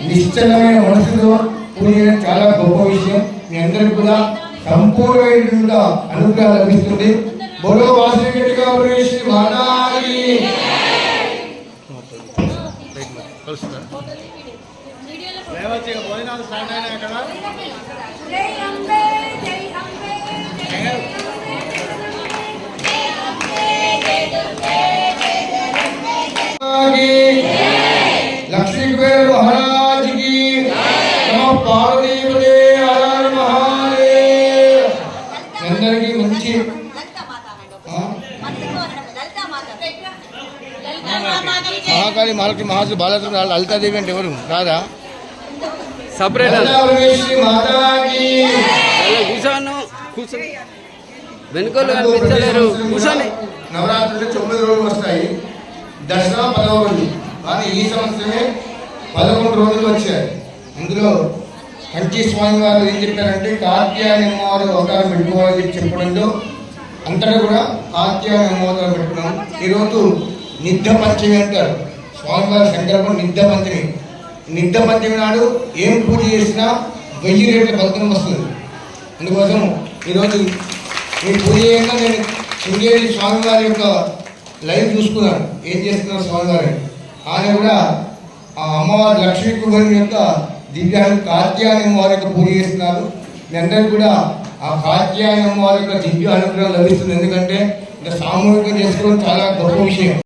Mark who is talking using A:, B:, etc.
A: నిశ్చలమైన మనసుతో కూడిన చాలా గొప్ప విషయం. మీ అందరికి కూడా సంపూర్ణమైన అనుగ్రహం లభిస్తుంది. బోలో వాసవి శ్రీ మాతాకి లక్ష్మీ కుబేర మహారాజ్ కి పార్వతీపదే హర మహాదేవ్. అందరికీ మంచి మహాకాళి మహాలక్ష్మి మహాసు బాలశ్రీ లలితాదేవి అంటే ఎవరు రాదా?
B: సపరేట్ కూర్చోను కూర్చొని వెనుకలు కనిపించలేరు. కూర్చొని
A: నవరాత్రులు 9 రోజులు వస్తాయి. దసరా 10వ రోజు. కానీ ఈ సంవత్సరమే 11 రోజులు వచ్చాయి. ఇందులో కంచి స్వామి వారు ఏం చెప్పారంటే కార్తీయాయని అమ్మవారు అవతారం పెట్టుకోవాలని చెప్పడంలో అంతటా కూడా కార్తీయాయని అమ్మవారు పెట్టుకున్నాం. ఈరోజు నిద్ద పంచమి అంటారు. స్వామివారి సంకల్పం నిద్ద పంచమి. నిద్ద పంచమి నాడు ఏం పూజ చేసినా 1000 రెట్ల ఫలితం వస్తుంది. అందుకోసం ఈరోజు ఈ పూజ చేయంగా నేను శృంగేరి స్వామివారి యొక్క లైవ్ చూసుకున్నాను. ఏం చేస్తున్నారు స్వామివారి. ఆయన కూడా ఆ అమ్మవారి లక్ష్మీ కుబేరుని యొక్క దివ్యాన్ని కార్తీయాయని అమ్మవారి యొక్క పూజ చేస్తున్నారు. మీ అందరికీ కూడా ఆ కార్తీయాయని అమ్మవారి యొక్క దివ్య అనుగ్రహం లభిస్తుంది. ఎందుకంటే ఇంకా సామూహికంగా చేసుకోవడం చాలా గొప్ప విషయం.